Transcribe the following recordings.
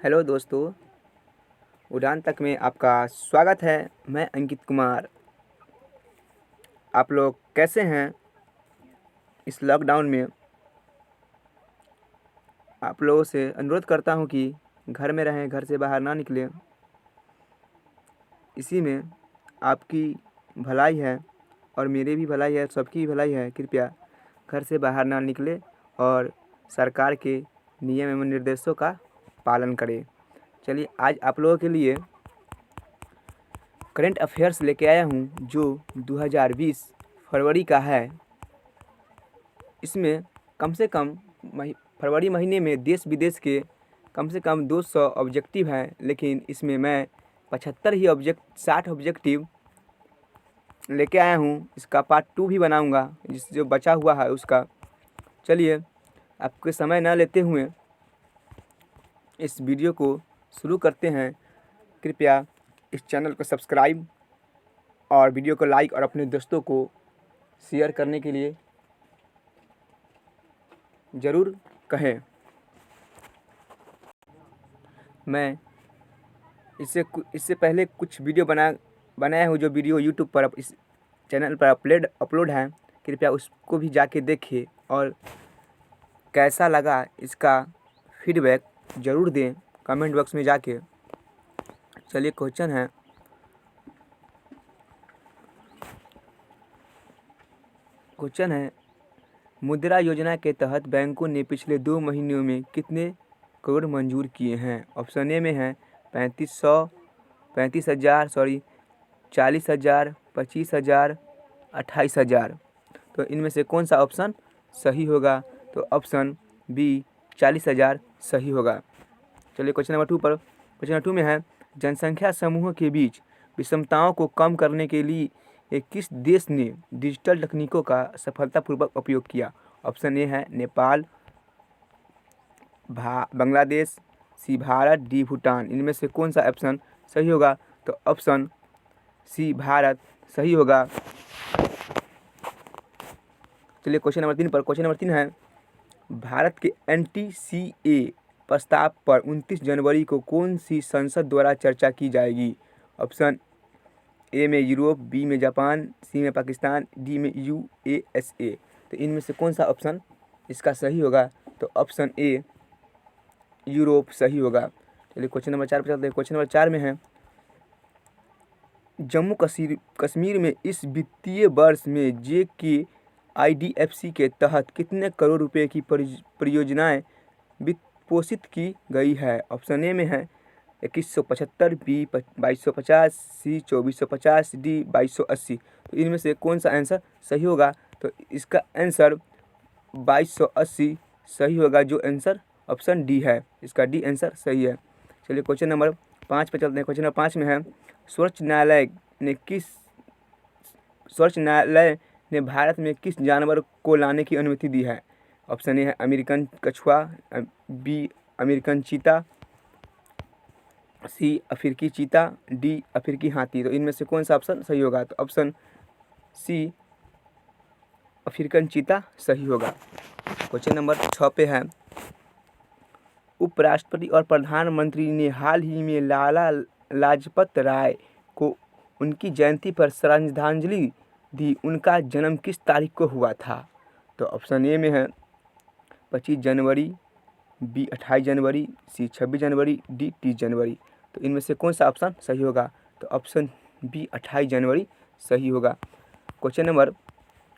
Hello दोस्तों, उड़ान तक में आपका स्वागत है। मैं अंकित कुमार। आप लोग कैसे हैं इस लॉकडाउन में? आप लोगों से अनुरोध करता हूं कि घर में रहें, घर से बाहर ना निकलें। इसी में आपकी भलाई है और मेरी भी भलाई है, सबकी भलाई है। कृपया घर से बाहर ना निकलें और सरकार के नियम एवं निर्देशों का पालन करें। चलिए, आज आप लोगों के लिए करंट अफेयर्स लेके आया हूँ जो 2020 फरवरी का है। इसमें कम से कम फरवरी महीने में देश विदेश के कम से कम 200 ऑब्जेक्टिव हैं, लेकिन इसमें मैं 60 ऑब्जेक्टिव लेके आया हूँ। इसका पार्ट 2 भी बनाऊँगा, जो बचा हुआ है उसका। चलिए, आपके समय न लेते हुए इस वीडियो को शुरू करते हैं। कृपया इस चैनल को सब्सक्राइब और वीडियो को लाइक और अपने दोस्तों को शेयर करने के लिए ज़रूर कहें। मैं इससे पहले कुछ वीडियो बनाया हूँ, जो वीडियो यूट्यूब पर इस चैनल पर अपलोड है। कृपया उसको भी जाके देखिए और कैसा लगा इसका फीडबैक ज़रूर दें कमेंट बॉक्स में जाके। चलिए, क्वेश्चन है मुद्रा योजना के तहत बैंकों ने पिछले 2 महीनों में कितने करोड़ मंजूर किए हैं? ऑप्शन ए में है 40,000, 25,000, 28,000। तो इनमें से कौन सा ऑप्शन सही होगा? तो ऑप्शन बी 40,000 सही होगा। चलिए, क्वेश्चन नंबर 2 पर। क्वेश्चन नंबर 2 में है जनसंख्या समूह के बीच विषमताओं को कम करने के लिए किस देश ने डिजिटल तकनीकों का सफलतापूर्वक उपयोग किया? ऑप्शन ए है नेपाल, बांग्लादेश, सी भारत, डी भूटान। इनमें से कौन सा ऑप्शन सही होगा? तो ऑप्शन सी भारत सही होगा। चलिए, क्वेश्चन नंबर 3 पर। क्वेश्चन नंबर 3 है भारत के NTCA प्रस्ताव पर 29 जनवरी को कौन सी संसद द्वारा चर्चा की जाएगी? ऑप्शन ए में यूरोप, बी में जापान, सी में पाकिस्तान, डी में USA। तो इनमें से कौन सा ऑप्शन इसका सही होगा? तो ऑप्शन ए यूरोप सही होगा। चलिए, क्वेश्चन नंबर 4 पर चलते हैं। क्वेश्चन नंबर 4 में है जम्मू कश्मीर में इस वित्तीय वर्ष में JKIDFC के तहत कितने करोड़ रुपए की परियोजनाएं वित्त पोषित की गई है? ऑप्शन ए में है 2175, बी 2250, सी 2450, डी 2280। तो इनमें से कौन सा आंसर सही होगा? तो इसका आंसर 2280 सही होगा, जो आंसर ऑप्शन डी है। इसका डी आंसर सही है। चलिए, क्वेश्चन नंबर 5 पे चलते हैं। क्वेश्चन नंबर 5 में है सर्वोच्च न्यायालय ने भारत में किस जानवर को लाने की अनुमति दी है? ऑप्शन ए है अमेरिकन कछुआ, बी अमेरिकन चीता, सी अफ्रीकी चीता, डी अफ्रीकी हाथी। तो इनमें से कौन सा ऑप्शन सही होगा? तो ऑप्शन सी अफ्रीकन चीता सही होगा। क्वेश्चन नंबर 6 पे है उपराष्ट्रपति और प्रधानमंत्री ने हाल ही में लाला लाजपत राय को उनकी जयंती पर श्रद्धांजलि दी। उनका जन्म किस तारीख को हुआ था? तो ऑप्शन ए में है 25 जनवरी, बी 28 जनवरी, सी 26 जनवरी, डी 30 जनवरी। तो इनमें से कौन सा ऑप्शन सही होगा? तो ऑप्शन बी 28 जनवरी सही होगा। क्वेश्चन नंबर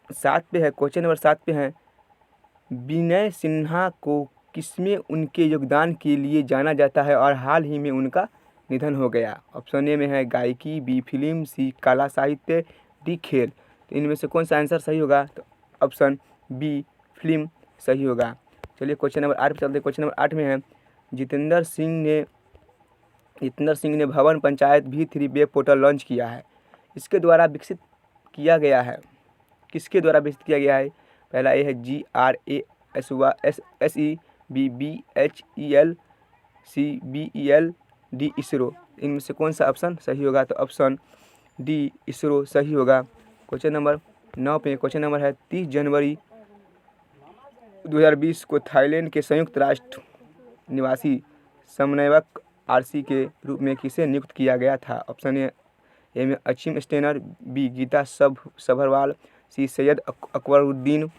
7 पे है। क्वेश्चन नंबर 7 पे है विनय सिन्हा को किसमें उनके योगदान के लिए जाना जाता है और हाल ही में उनका निधन हो गया? ऑप्शन ए में है गायकी, बी फिल्म, सी कला साहित्य, डी खेल। तो इनमें से कौन सा आंसर सही होगा? तो ऑप्शन बी फिल्म सही होगा। चलिए, क्वेश्चन नंबर 8 पर चलते हैं। क्वेश्चन नंबर 8 में है जितेंद्र सिंह ने भवन panchayat V3 web portal launch किया है। इसके द्वारा विकसित किया गया है। किसके द्वारा विकसित किया गया है? पहला ए है GRASE, बी BHEL, सी BEL, डी इसरो। इनमें से कौन सा ऑप्शन सही होगा? तो ऑप्शन डी इसरो सही होगा। क्वेश्चन नंबर 9 पे क्वेश्चन नंबर है 30 जनवरी 2020 को थाईलैंड के संयुक्त राष्ट्र निवासी समन्वयक आरसी के रूप में किसे नियुक्त किया गया था? ऑप्शन ए में Achim Steiner, B Geeta Sabharwal, C Syed Akbaruddin,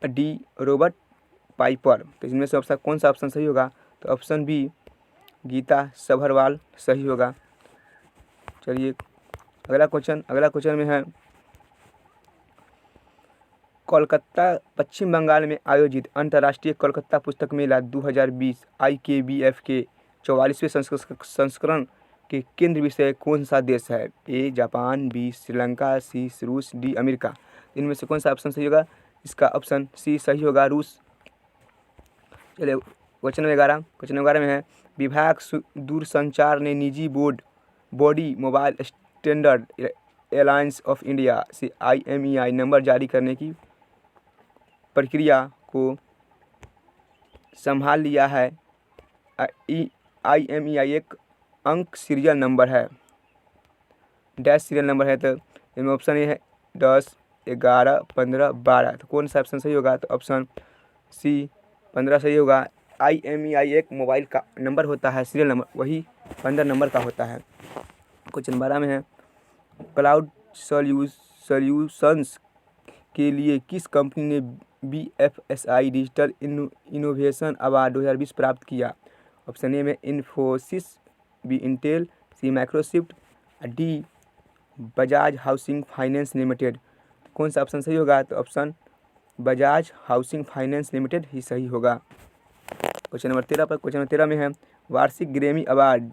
D Robert Piper. तो इसमें से ऑप्शन कौन सा ऑप्शन सही होगा? तो ऑप्शन बी गीता सभरवाल सही होगा। चलिए अगला क्वेश्चन में है, कोलकाता पश्चिम बंगाल में आयोजित अंतर्राष्ट्रीय कोलकाता पुस्तक मेला 2020 IKBF के 44वें संस्करण के केंद्र विषय कौन सा देश है? ए जापान, बी श्रीलंका, सी रूस, डी अमेरिका। इनमें से कौन सा ऑप्शन सही होगा? इसका ऑप्शन सी सही होगा, रूस। चलिए क्वेश्चन नंबर 11 में है, विभाग दूरसंचार ने निजी body mobile standard alliance of India से IMEI नंबर जारी करने की प्रक्रिया को संभाल लिया है। IMEI एक अंक सीरियल नंबर है, डैश सीरियल नंबर है। तो इसमें ऑप्शन ए है 10, 11, 15, 12। तो कौन सा ऑप्शन सही होगा? तो ऑप्शन सी 15 सही होगा। IMEI एक मोबाइल का नंबर होता है, सीरियल नंबर, वही 15 नंबर का होता है। क्वेश्चन 12 में है, क्लाउड सॉल्यूशंस के लिए किस कंपनी ने BFSI डिजिटल इनोवेशन अवार्ड 2020 प्राप्त किया? ऑप्शन ए में Infosys, B Intel, C Microsoft, D Bajaj housing finance limited. कौन सा ऑप्शन सही होगा? तो option Bajaj housing finance limited ही सही होगा। क्वेश्चन नंबर 13 में है, वार्षिक ग्रैमी अवार्ड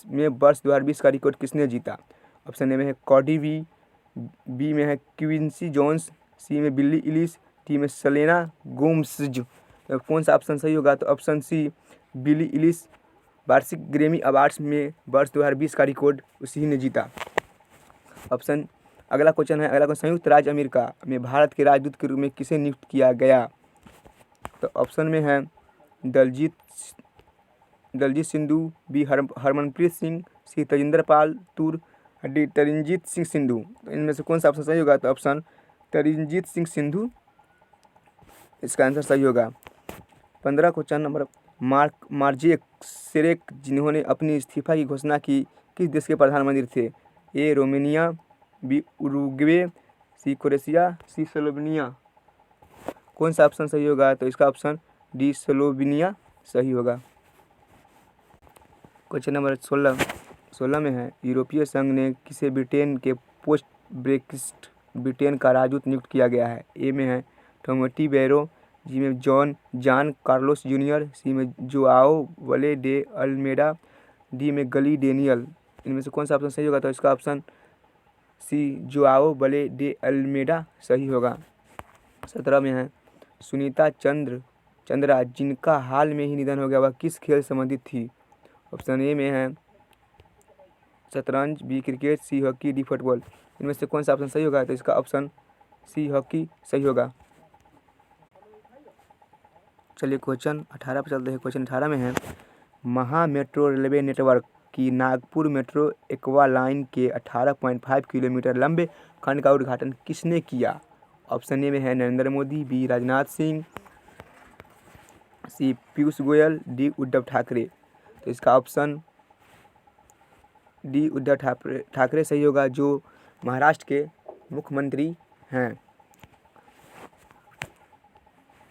में वर्ष 2020 का रिकॉर्ड किसने जीता? ऑप्शन ए में है कॉर्डी बी में है क्विंसी जोन्स, सी में बिली इलिश, डी में सेलेना गोम्ज। कौन सा ऑप्शन सही होगा? तो ऑप्शन सी बिली इलिश वार्षिक ग्रैमी अवार्ड्स में वर्ष 2020 का रिकॉर्ड उसी ने जीता। अगला क्वेश्चन, संयुक्त राज्य अमेरिका में भारत के राजदूत के रूप में किसे नियुक्त किया गया? तो ऑप्शन में है दलजीत सिंधु, बी हरमनप्रीत सिंह, सी तजिंदर पाल तुर, डी तरनजीत सिंह सिंधु। तो इनमें से कौन सा ऑप्शन सही होगा? तो ऑप्शन तरनजीत सिंह सिंधु इसका आंसर सही होगा। 15 क्वेश्चन नंबर, मार्जेक सेरेक जिन्होंने अपनी इस्तीफा की घोषणा की, किस देश के प्रधानमंत्री थे? ए रोमेनिया, बी उरुग्वे, सी क्रोएशिया, सी स्लोवेनिया। कौन सा ऑप्शन सही होगा? तो इसका ऑप्शन डी स्लोवेनिया सही होगा। क्वेश्चन नंबर 16 में है, यूरोपीय संघ ने किसे ब्रिटेन के पोस्ट ब्रेक्सिट ब्रिटेन का राजदूत नियुक्त किया गया है? ए में है टोमोटी बैरो, जी में जॉन कार्लोस जूनियर, सी में जोआओ वले डे अल्मेडा, डी में गली डेनियल। इनमें से कौन सा ऑप्शन सही होगा? तो इसका ऑप्शन सी जोआओ वले डे अल्मेडा सही होगा। 17 में है, सुनीता चंद्रा जिनका हाल में ही निधन हो गया, वह किस खेल संबंधित थी? ऑप्शन ए में है शतरंज, B cricket, C hockey, D football. इनमें से कौन सा ऑप्शन सही होगा? तो इसका ऑप्शन सी हॉकी सही होगा। चलिए क्वेश्चन 18 पर चलते हैं। क्वेश्चन 18 में है, महा मेट्रो रेलवे नेटवर्क की नागपुर मेट्रो एक्वा लाइन के 18.5 किलोमीटर लंबे खंड का उद्घाटन किसने किया? ऑप्शन ए में है नरेंद्र मोदी, बी राजनाथ सिंह, सी पीयूष गोयल, डी उद्धव ठाकरे। तो इसका ऑप्शन डी उद्धव ठाकरे सही होगा, जो महाराष्ट्र के मुख्यमंत्री हैं।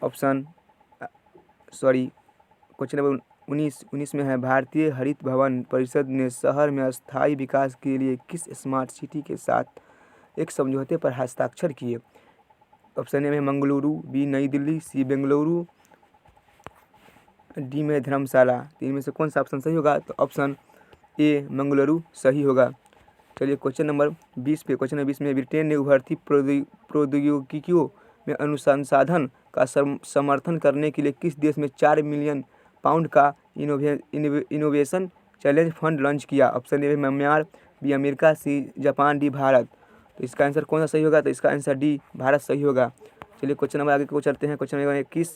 क्वेश्चन नंबर 19 में है, भारतीय हरित भवन परिषद ने शहर में स्थायी विकास के लिए किस स्मार्ट सिटी के साथ एक समझौते पर हस्ताक्षर किए? ऑप्शन ए में मंगलुरु, बी नई दिल्ली, सी बेंगलुरु, डी में धर्मशाला। तीन में से कौन सा ऑप्शन सही होगा? तो ऑप्शन ए मंगलुरु सही होगा। चलिए क्वेश्चन नंबर 20 में, ब्रिटेन ने उभरती प्रौद्योगिकियों में अनुसंधान का समर्थन करने के लिए किस देश में 4 मिलियन पाउंड का इनोवेशन चैलेंज फंड लॉन्च किया? Option A Myanmar, B America, C Japan, D Bharat. तो इसका आंसर कौन सा सही होगा? तो इसका आंसर डी भारत सही होगा। चलिए क्वेश्चन नंबर आगे को चलते हैं। क्वेश्चन नंबर, किस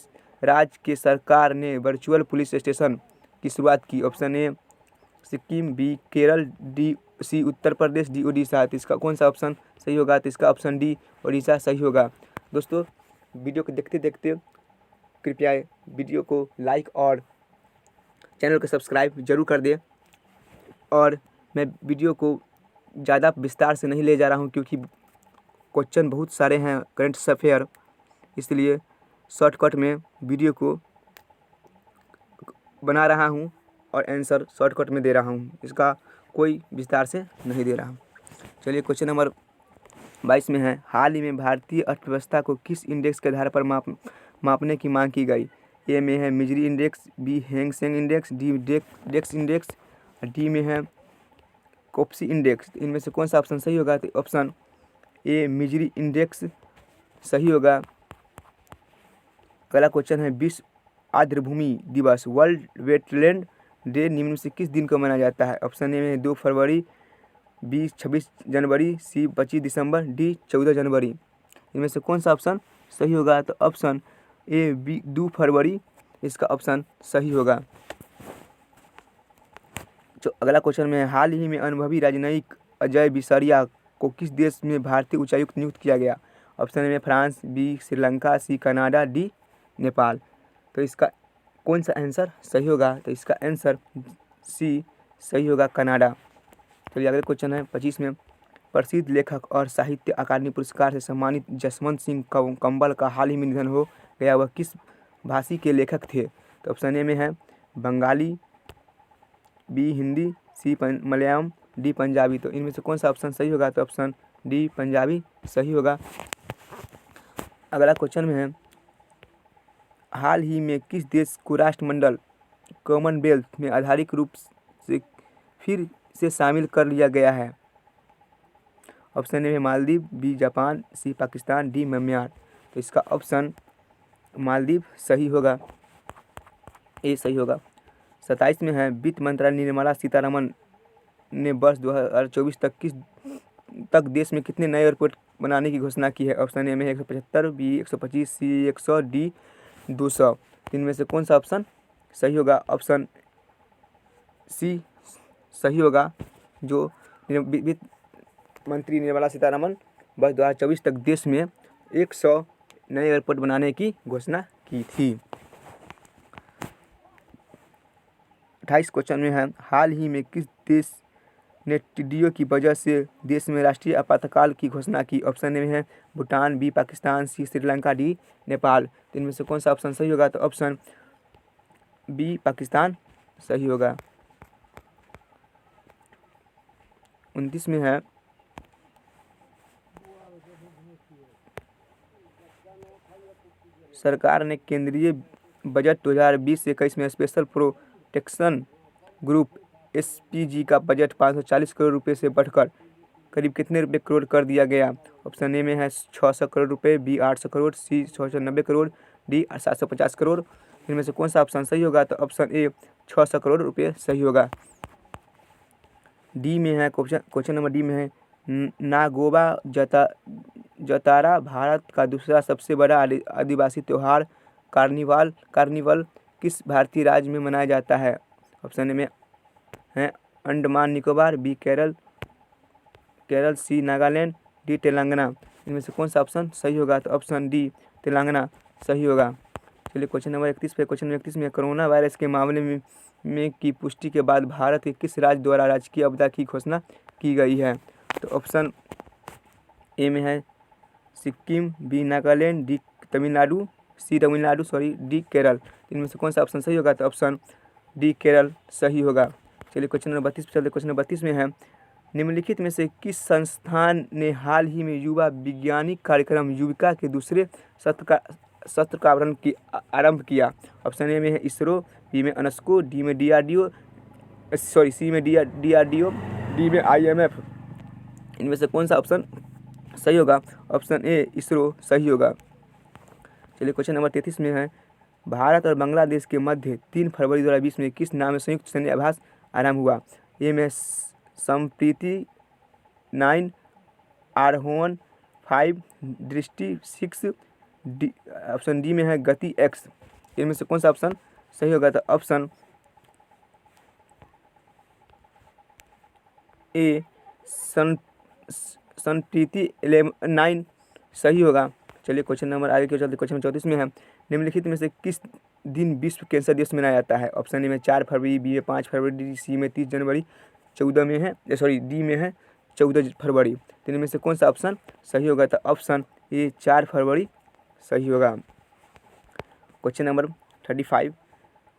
राज्य की सरकार ने वर्चुअल पुलिस स्टेशन की शुरुआत की? Option A Sikkim, B Kerala, D C Uttar Pradesh, D Orissa. तो इसका कौन सा ऑप्शन सही होगा? तो इसका ऑप्शन डी उड़ीसा सही होगा। दोस्तों वीडियो को देखते देखते कृपया वीडियो को लाइक और चैनल को सब्सक्राइब जरूर कर दें। और मैं वीडियो को ज़्यादा विस्तार से नहीं ले जा रहा हूँ क्योंकि क्वेश्चन बहुत सारे हैं करंट अफेयर, इसलिए शॉर्टकट में वीडियो को बना रहा हूँ और आंसर शॉर्टकट में दे रहा हूँ, इसका कोई विस्तार से नहीं दे रहा हूँ। चलिए क्वेश्चन नंबर 22 में है, हाल ही में भारतीय अर्थव्यवस्था को किस इंडेक्स के आधार पर मापने की मांग की गई? ए में है misery index, B Hang Seng index, D dex index, D में है कोप्सी इंडेक्स। इनमें से कौन सा ऑप्शन सही होगा? तो ऑप्शन ए मिजरी इंडेक्स सही होगा। अगला क्वेश्चन है, विश्व आर्द्रभूमि दिवस वर्ल्ड वेटलैंड डे निम्न में से किस दिन को मनाया जाता है? ऑप्शन ए में 2 फरवरी, बी 26 जनवरी, सी 25 दिसंबर, डी 14 जनवरी। इनमें से कौन सा ऑप्शन सही होगा? तो ऑप्शन ए बी 2 फरवरी इसका ऑप्शन सही होगा। जो अगला क्वेश्चन में है, हाल ही में अनुभवी राजनयिक अजय बिसारिया को किस देश में भारतीय उच्चायुक्त नियुक्त किया गया? ऑप्शन ए में France, B Sri Lanka, C Canada, D Nepal. तो इसका कौन सा आंसर सही होगा? तो इसका आंसर सी सही होगा, कनाडा। चलिए अगले क्वेश्चन है 25 में, प्रसिद्ध लेखक और साहित्य अकादमी पुरस्कार से सम्मानित जसवंत सिंह कंबल का हाल ही में निधन हो गया, वह किस भाषी के लेखक थे? तो ऑप्शन ए में है बंगाली, बी हिंदी, सी मलयालम, डी पंजाबी। तो इनमें से कौन सा ऑप्शन सही होगा? तो ऑप्शन डी पंजाबी सही होगा। अगला क्वेश्चन में है, हाल ही में किस देश को राष्ट्रमंडल कॉमनवेल्थ में आधिकारिक रूप से फिर से शामिल कर लिया गया है? ऑप्शन ए है मालदीव, बी जापान, सी पाकिस्तान, डी म्यांमार। तो इसका ऑप्शन मालदीव सही होगा, ए सही होगा। 27 में है, वित्त मंत्रालय निर्मला सीतारमण ने वर्ष 2024 तक देश में कितने नए एयरपोर्ट बनाने की घोषणा की है? ऑप्शन ए में 175, बी 125, सी 100, डी 200। इनमें से कौन सा ऑप्शन सही होगा? ऑप्शन सी सही होगा, जो वित्त मंत्री निर्मला सीतारमण वर्ष 2024 तक देश में 100 नए एयरपोर्ट बनाने की घोषणा की थी। 28 क्वेश्चन में है, हाल ही में किस देश ने टिड्डियों की वजह से देश में राष्ट्रीय आपातकाल की घोषणा की? ऑप्शन ए है भूटान, बी पाकिस्तान, सी श्रीलंका, डी नेपाल। तो इनमें से कौन सा ऑप्शन सही होगा? तो ऑप्शन बी पाकिस्तान सही होगा। 29 में है, सरकार ने केंद्रीय बजट 2020-21 में स्पेशल प्रोटेक्शन ग्रुप एसपीजी का बजट 540 करोड़ रुपए से बढ़कर करीब कितने रुपए करोड़ कर दिया गया? ऑप्शन ए में है 600 करोड़ रुपए, बी 800 करोड़, सी 690 करोड़, डी 750 करोड़। इनमें से कौन सा ऑप्शन सही होगा? तो ऑप्शन ए 600 करोड़ रुपए सही होगा। डी में है क्वेश्चन नंबर डी में है, नागोबा जतारा भारत का दूसरा सबसे बड़ा आदिवासी त्यौहार कार्निवल किस भारतीय राज्य में मनाया जाता है? ऑप्शन ए में है अंडमान निकोबार, बी केरल, सी नागालैंड, डी तेलंगाना। इनमें से कौन सा ऑप्शन सही होगा? तो ऑप्शन डी तेलंगाना सही होगा। चलिए क्वेश्चन नंबर 31 पे, क्वेश्चन नंबर 31 में, कोरोना वायरस के मामले में की पुष्टि के बाद भारत के किस राज्य द्वारा राजकीय आपदा की घोषणा की गई है? तो ऑप्शन ए में है Sikkim, B Nagaland, D Tamil Nadu, D Kerala. इनमें से कौन सा ऑप्शन सही होगा? तो ऑप्शन डी केरल सही होगा। चलिए क्वेश्चन नंबर 32 पे चलते। क्वेश्चन नंबर 32 में है, निम्नलिखित में से किस संस्थान ने हाल ही में युवा वैज्ञानिक कार्यक्रम युविका के दूसरे सत्र का आरंभ किया? ऑप्शन ए में है इसरो, बी में अनस्को, डी में सी में डीआरडीओ, डी में IMF। इनमें से कौन सा ऑप्शन सही होगा? ऑप्शन ए इसरो सही होगा। चलिए क्वेश्चन नंबर 33 में है, भारत और बांग्लादेश के मध्य 3 फरवरी 2020 में किस नाम में संयुक्त सैन्य अभ्यास आरंभ हुआ? ए में संप्रीति 9, आरोहण 5, दृष्टि 6, ऑप्शन डी में है गति X। इनमें से कौन सा ऑप्शन सही होगा? तो ऑप्शन ए संप्रीति 9 सही होगा। चलिए क्वेश्चन नंबर आगे क्यों चलते, क्वेश्चन 34 में है, निम्नलिखित में से किस दिन विश्व कैंसर दिवस मनाया जाता है? ऑप्शन ए में 4 फरवरी, बी में 5 फरवरी, सी में 30 जनवरी, 14 में है, सॉरी डी में है 14 फरवरी। तो इनमें से कौन सा ऑप्शन सही होगा? तो ऑप्शन ए 4 फरवरी सही होगा। क्वेश्चन नंबर 35,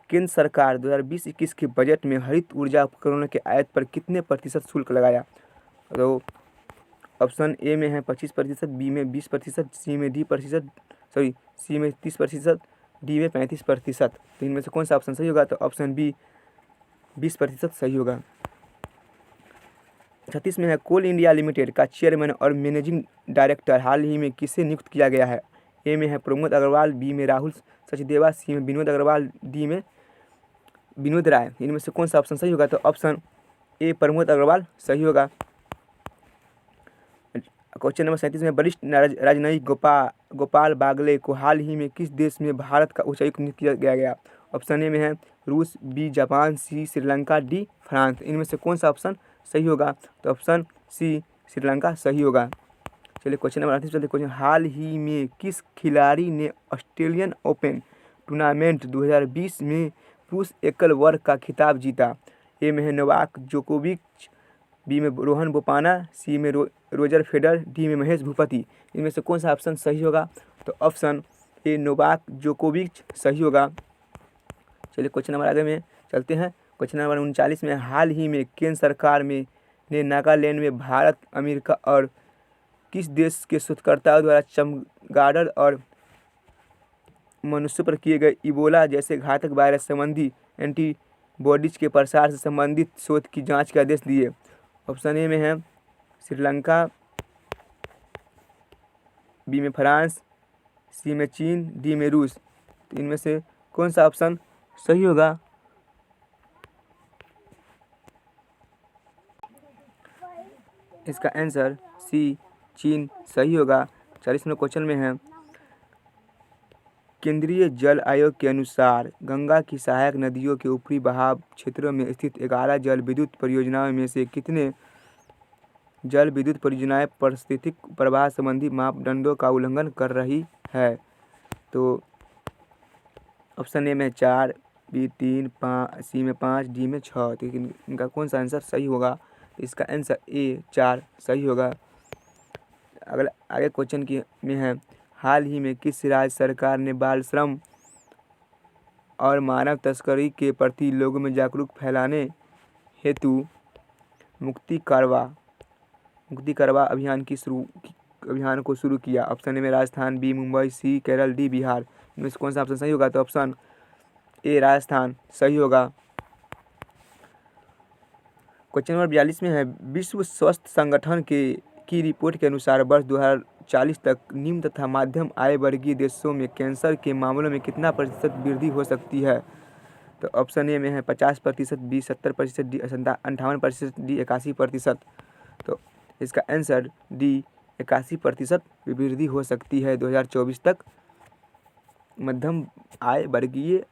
केंद्र सरकार 2020-21 के बजट में हरित ऊर्जा उपकरणों के आयात पर कितने प्रतिशत शुल्क लगाया? तो ऑप्शन ए में है 25%, बी में 20%, सी में 30%, डी में 35%। तो इनमें से कौन सा ऑप्शन सही होगा? तो ऑप्शन बी 20% सही होगा। 36 में है, कोल इंडिया लिमिटेड का चेयरमैन और मैनेजिंग डायरेक्टर हाल ही में किसे नियुक्त किया गया है? ए में है प्रमोद अग्रवाल, बी में राहुल सचदेवा, सी में विनोद अग्रवाल, डी में विनोद राय। इनमें से कौन सा ऑप्शन सही होगा? तो ऑप्शन ए प्रमोद अग्रवाल सही होगा। क्वेश्चन नंबर 37 में, वरिष्ठ राजनयिक गोपाल बागले को हाल ही में किस देश में भारत का उच्चायुक्त नियुक्त किया गया? ऑप्शन ए में है रूस, बी जापान, सी श्रीलंका, डी फ्रांस। इनमें से कौन सा ऑप्शन सही होगा? तो ऑप्शन सी श्रीलंका सही होगा। चलिए क्वेश्चन नंबर 38 चलते। क्वेश्चन, हाल ही में किस खिलाड़ी ने ऑस्ट्रेलियन ओपन टूर्नामेंट 2020 में पुरुष एकल वर्ग का खिताब जीता? ए में है नोवाक जोकोविच, बी में रोहन बोपाना, सी में रोजर फेडरर, डी में महेश भूपति। इनमें से कौन सा ऑप्शन सही होगा? तो ऑप्शन ए नोवाक जोकोविच सही होगा। चलिए क्वेश्चन नंबर आगे में चलते हैं। क्वेश्चन नंबर 39 में, हाल ही में केंद्र सरकार ने नागालैंड में भारत, अमेरिका और किस देश के शोधकर्ताओं द्वारा चमगादड़ और मनुष्यों पर किए गए इबोला जैसे घातक वायरस संबंधी एंटीबॉडीज के प्रसार से संबंधित शोध की जांच के आदेश दिए? ऑप्शन ए में है श्रीलंका, बी में फ्रांस, सी में चीन, डी में रूस। तो इनमें से कौन सा ऑप्शन सही होगा? इसका आंसर सी चीन सही होगा। 40वें क्वेश्चन में है, केंद्रीय जल आयोग के अनुसार गंगा की सहायक नदियों के ऊपरी बहाव क्षेत्रों में स्थित 11 जल विद्युत परियोजनाओं में से कितने जल विद्युत परियोजनाएं पारिस्थितिक प्रवाह संबंधी मापदंडों का उल्लंघन कर रही है? तो ऑप्शन ए में 4, बी 3, 5, सी में 5, डी में 6। तो इनका कौन सा आंसर सही होगा? इसका आंसर ए 4 सही होगा। अगला आगे क्वेश्चन की में है, हाल ही में किस राज्य सरकार ने बाल श्रम और मानव तस्करी के प्रति लोगों में जागरूकता फैलाने हेतु मुक्ति करवा अभियान को शुरू किया? ऑप्शन ए में राजस्थान, बी मुंबई, सी केरल, डी बिहार। इनमें से कौन सा ऑप्शन सही होगा? तो ऑप्शन ए राजस्थान सही होगा। क्वेश्चन नंबर 42 में है, विश्व स्वास्थ्य संगठन की रिपोर्ट के अनुसार वर्ष 2040 तक निम्न तथा मध्यम आय वर्गीय देशों में कैंसर के मामलों में कितना प्रतिशत वृद्धि हो सकती है? तो ऑप्शन ए में है 50%, बी 70%, डी 58%, डी 81%। तो इसका आंसर डी 81% वृद्धि हो सकती है 2024 तक मध्यम आय वर्गीय।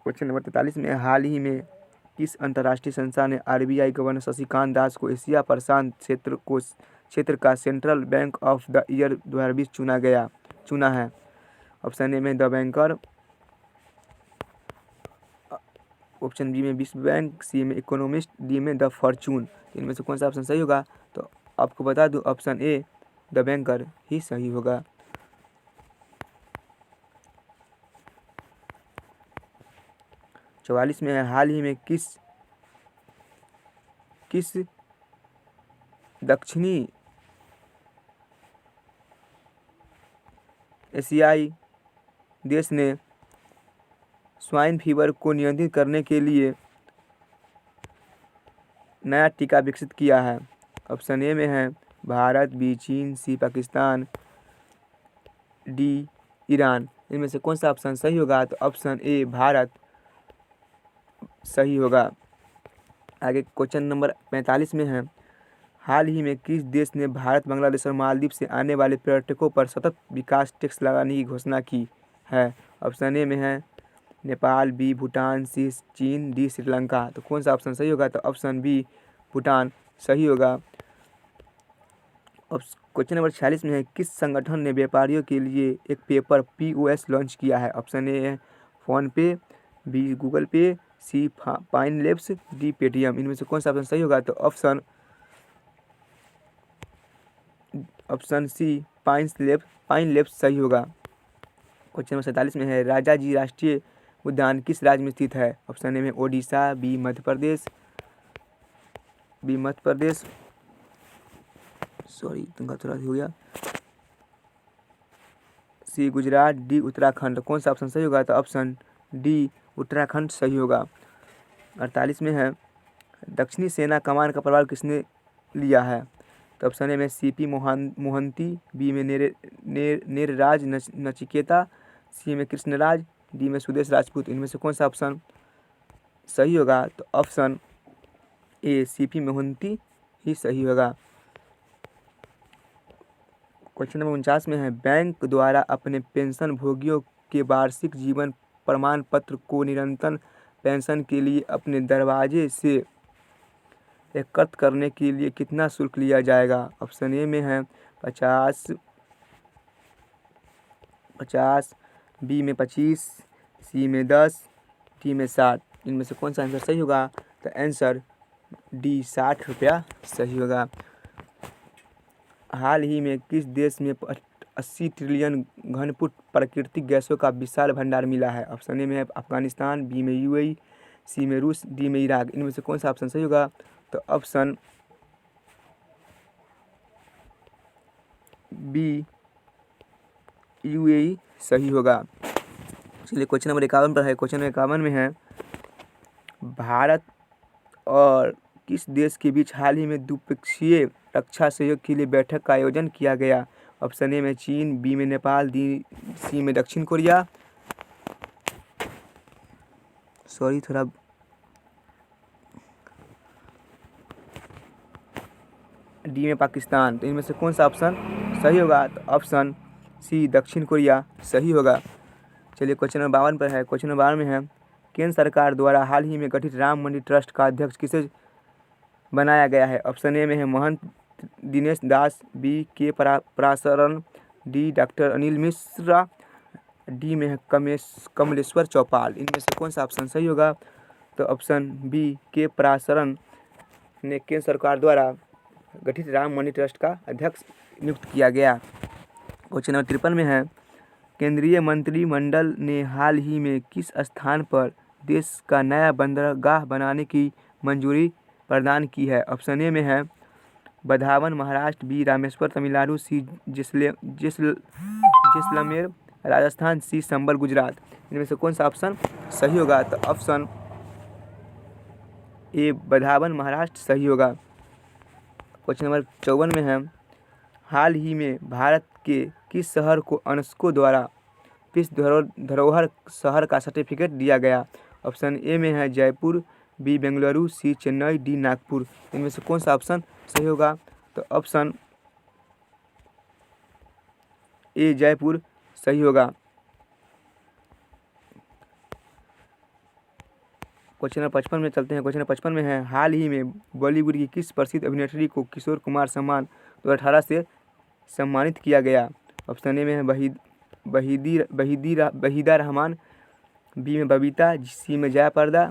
क्वेश्चन नंबर 43 में, हाल ही में किस अंतर्राष्ट्रीय संस्था ने आरबीआई गवर्नर शक्तिकांत दास को एशिया प्रशांत क्षेत्र का central bank of the year 2020 चुना है? ऑप्शन ए में द बैंकर, ऑप्शन बी में विश्व बैंक, सी में इकोनॉमिस्ट, डी में द फॉर्चून। इनमें से कौन सा ऑप्शन सही होगा? तो आपको बता दूं ऑप्शन ए द बैंकर ही सही होगा। चौवालीस में है, हाल ही में किस दक्षिणी एशियाई देश ने स्वाइन फीवर को नियंत्रित करने के लिए नया टीका विकसित किया है? ऑप्शन ए में है भारत, बी चीन, सी पाकिस्तान, डी ईरान। इनमें से कौन सा ऑप्शन सही होगा? तो ऑप्शन ए भारत सही होगा। आगे क्वेश्चन नंबर 45 में है, हाल ही में किस देश ने भारत, बांग्लादेश और मालदीव से आने वाले पर्यटकों पर सतत विकास टैक्स लगाने की घोषणा की है? ऑप्शन ए में है नेपाल, बी भूटान, सी चीन, डी श्रीलंका। तो कौन सा ऑप्शन सही होगा? तो ऑप्शन बी भूटान सही होगा। क्वेश्चन नंबर 46 में है, किस संगठन ने व्यापारियों के लिए एक पेपर POS लॉन्च किया है? ऑप्शन ए है फोन पे, बी गूगल पे, सी पाइन लैब्स, डी पेटीएम। इनमें से कौन सा ऑप्शन सही होगा? तो ऑप्शन सी पाइन लैब्स सही होगा। क्वेश्चन नंबर 47 में है, राजा जी राष्ट्रीय उद्यान किस राज्य में स्थित है? ऑप्शन ए में ओडिशा, बी मध्य प्रदेश, सॉरी तुमका थोड़ा हो गया, सी गुजरात, डी उत्तराखंड। कौन सा ऑप्शन सही होगा? तो ऑप्शन डी उत्तराखंड सही होगा। 48 में है, दक्षिणी सेना कमान का प्रभार किसने लिया है? तो ऑप्शन ए में CP मोहंती, बी में नेरराज नचिकेता, सी में कृष्णराज, डी में सुदेश राजपूत। इनमें से कौन सा ऑप्शन सही होगा? तो ऑप्शन ए CP मोहंती ही सही होगा। क्वेश्चन नंबर 49 में है, बैंक द्वारा अपने पेंशन भोगियों के वार्षिक जीवन प्रमाण पत्र को निरंतर पेंशन के लिए अपने दरवाजे से एकत्र करने के लिए कितना शुल्क लिया जाएगा? ऑप्शन ए में है 50, बी में 25, सी में 10, डी में 60। इनमें से कौन सा आंसर सही होगा? तो आंसर डी 60 रुपया सही होगा। हाल ही में किस देश में 80 ट्रिलियन घनफुट प्राकृतिक गैसों का विशाल भंडार मिला है? ऑप्शन ए में है अफगानिस्तान, बी में UAE, सी में रूस, डी में इराक। इनमें से कौन सा ऑप्शन सही होगा? तो ऑप्शन बी UAE सही होगा। चलिए क्वेश्चन नंबर 51 पर है। क्वेश्चन नंबर 51 में है, भारत और किस देश के बीच हाल ही में द्विपक्षीय रक्षा सहयोग के लिए बैठक का आयोजन किया गया? ऑप्शन ए में चीन, बी में नेपाल, सी में दक्षिण कोरिया, सॉरी थोड़ा डी में पाकिस्तान। तो इनमें से कौन सा ऑप्शन सही होगा? तो ऑप्शन सी दक्षिण कोरिया सही होगा। चलिए क्वेश्चन नंबर 52 पर है। क्वेश्चन नंबर 52 में है, केंद्र सरकार द्वारा हाल ही में गठित राम मंदिर ट्रस्ट का अध्यक्ष किसे बनाया गया है? ऑप्शन ए में है महंत Dinesh Das, B K Parasaran, D doctor Anil Mishra, D में है कमलेश्वर चौपाल। इनमें से कौन सा ऑप्शन सही होगा? तो ऑप्शन बी के पराशरन ने केंद्र सरकार द्वारा गठित राम मंदिर ट्रस्ट का अध्यक्ष नियुक्त किया गया। क्वेश्चन नंबर 53 में है, केंद्रीय मंत्रिमंडल ने हाल ही में किस स्थान पर देश का नया बंदरगाह बनाने की मंजूरी प्रदान की है? ऑप्शन ए में है बंधावन महाराष्ट्र, बी रामेश्वर तमिलनाडु, सी जैसलमेर राजस्थान, सी संबल गुजरात। इनमें से कौन सा ऑप्शन सही होगा? तो ऑप्शन ए बंधावन महाराष्ट्र सही होगा। क्वेश्चन नंबर 54 में है, हाल ही में भारत के किस शहर को यूनेस्को द्वारा विश्व धरोहर शहर का सर्टिफिकेट दिया गया? ऑप्शन ए में है जयपुर, बी बेंगलुरु, सी चेन्नई, डी नागपुर। इनमें से कौन सा ऑप्शन सही होगा? तो ऑप्शन ए जयपुर सही होगा। क्वेश्चन नंबर 55 में चलते हैं। क्वेश्चन नंबर 55 में है, हाल ही में बॉलीवुड की किस प्रसिद्ध अभिनेत्री को किशोर कुमार सम्मान 2018 से सम्मानित किया गया? ऑप्शन ए में है वहीदा रहमान, बी में बबीता, सी में जया प्रदा,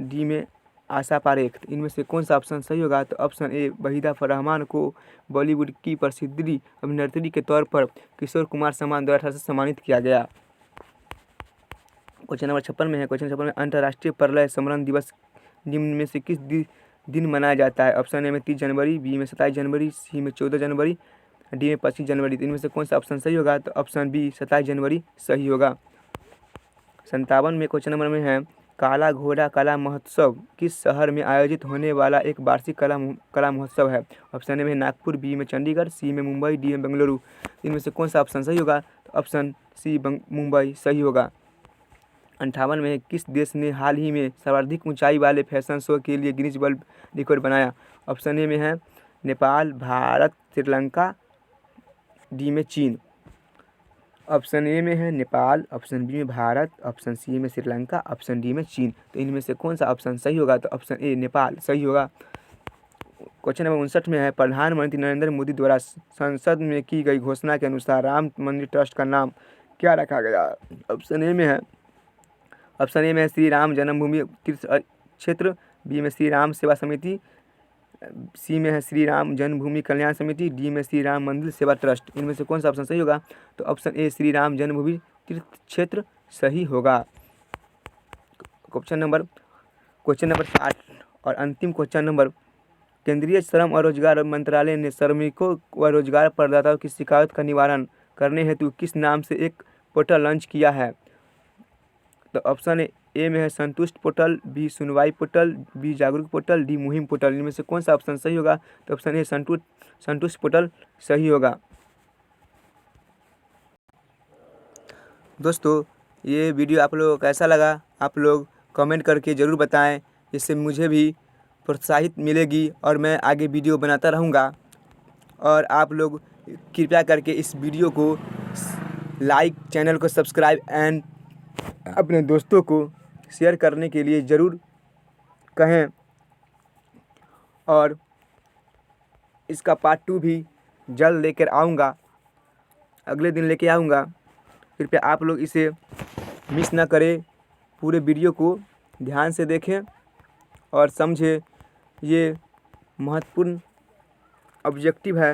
डी में आशा पारेख। इनमें से कौन सा ऑप्शन सही होगा? तो ऑप्शन ए वहीदा रहमान को बॉलीवुड की प्रसिद्ध अभिनेत्री के तौर पर किशोर कुमार सम्मान 2018 से सम्मानित किया गया। क्वेश्चन नंबर 56 में है। क्वेश्चन 56 में, अंतर्राष्ट्रीय प्रलय स्मरण दिवस निम्न में से किस दिन मनाया जाता है? ऑप्शन ए में 30 जनवरी, बी में 27 जनवरी, सी में 14 जनवरी, डी में 25 जनवरी। इनमें से कौन सा ऑप्शन सही होगा? तो ऑप्शन बी 27 जनवरी सही होगा। 57 में क्वेश्चन नंबर में है, काला घोड़ा कला महोत्सव किस शहर में आयोजित होने वाला एक वार्षिक कला महोत्सव है? ऑप्शन ए में नागपुर, बी में चंडीगढ़, सी में मुंबई, डी में बेंगलुरु। इनमें से कौन सा ऑप्शन सही होगा? तो ऑप्शन सी मुंबई सही होगा। 58 में किस देश ने हाल ही में सर्वाधिक ऊंचाई वाले फैशन शो के लिए गिनीज वर्ल्ड रिकॉर्ड बनाया? ऑप्शन ए में है नेपाल, भारत, श्रीलंका, डी में चीन। ऑप्शन ए में है नेपाल, ऑप्शन बी में भारत, ऑप्शन सी में श्रीलंका, ऑप्शन डी में चीन। तो इनमें से कौन सा ऑप्शन सही होगा? तो ऑप्शन ए नेपाल सही होगा। क्वेश्चन नंबर 59 में है, प्रधानमंत्री नरेंद्र मोदी द्वारा संसद में की गई घोषणा के अनुसार राम मंदिर ट्रस्ट का नाम क्या रखा गया? ऑप्शन ए में है श्री राम जन्मभूमि तीर्थ क्षेत्र, बी में श्री राम सेवा समिति, सी में है श्री राम जन्मभूमि कल्याण समिति, डी में श्री राम मंदिर सेवा ट्रस्ट। इनमें से कौन सा ऑप्शन सही होगा? तो ऑप्शन ए श्री राम जन्मभूमि तीर्थ क्षेत्र सही होगा। क्वेश्चन नंबर 60 और अंतिम क्वेश्चन नंबर, केंद्रीय श्रम और रोजगार मंत्रालय ने श्रमिकों व रोजगार प्रदाताओं की शिकायत का निवारण करने हेतु किस नाम से एक पोर्टल लॉन्च किया है? तो ऑप्शन ए में है संतुष्ट पोर्टल, बी सुनवाई पोर्टल, बी जागरूक पोर्टल, डी मुहिम पोर्टल। इनमें से कौन सा ऑप्शन सही होगा? तो ऑप्शन ए संतुष्ट पोर्टल सही होगा। दोस्तों, ये वीडियो आप लोगों को कैसा लगा? आप लोग कमेंट करके ज़रूर बताएं, इससे मुझे भी प्रोत्साहित मिलेगी और मैं आगे वीडियो बनाता रहूँगा। और आप लोग कृपया करके इस वीडियो को लाइक, चैनल को सब्सक्राइब एंड अपने दोस्तों को शेयर करने के लिए ज़रूर कहें। और इसका पार्ट 2 भी जल्द लेकर आऊँगा, अगले दिन लेके आऊँगा। कृपया आप लोग इसे मिस ना करें, पूरे वीडियो को ध्यान से देखें और समझें। ये महत्वपूर्ण ऑब्जेक्टिव है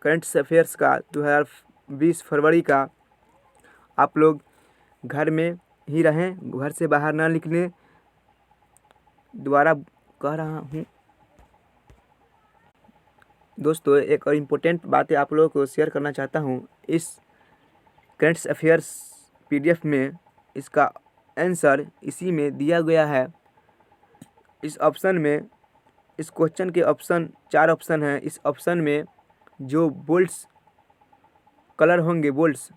करंट अफेयर्स का 2020 फरवरी का। आप लोग घर में ही रहें, घर से बाहर ना निकलें। दोबारा कह रहा हूँ दोस्तों, एक और इम्पोर्टेंट बातें आप लोगों को शेयर करना चाहता हूँ। इस करंट अफेयर्स PDF में इसका आंसर इसी में दिया गया है। इस ऑप्शन में, इस क्वेश्चन के ऑप्शन 4 ऑप्शन हैं। इस ऑप्शन में जो बोल्ड्स कलर होंगे, बोल्ड्स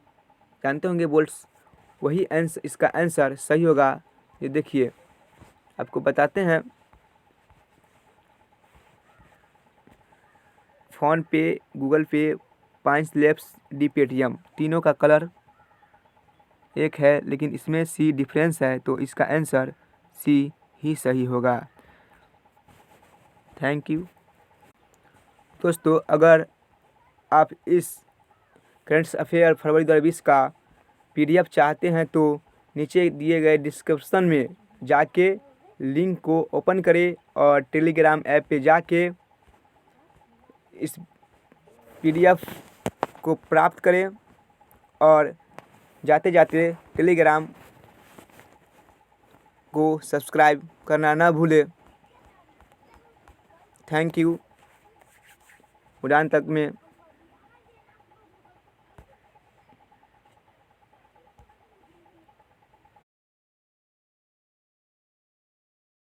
जानते होंगे, बोल्ड्स, वही आंसर, इसका आंसर सही होगा। ये देखिए, आपको बताते हैं। फ़ोन पे, गूगल पे, पांच लैब्स, डी पेटीएम, तीनों का कलर एक है, लेकिन इसमें सी डिफरेंस है, तो इसका आंसर सी ही सही होगा। थैंक यू दोस्तों। अगर आप इस करंट अफेयर फरवरी 2020 का PDF चाहते हैं तो नीचे दिए गए डिस्क्रिप्शन में जाके लिंक को ओपन करें और टेलीग्राम ऐप पे जाके इस PDF को प्राप्त करें। और जाते जाते टेलीग्राम को सब्सक्राइब करना ना भूलें। Thank you. उड़ान तक में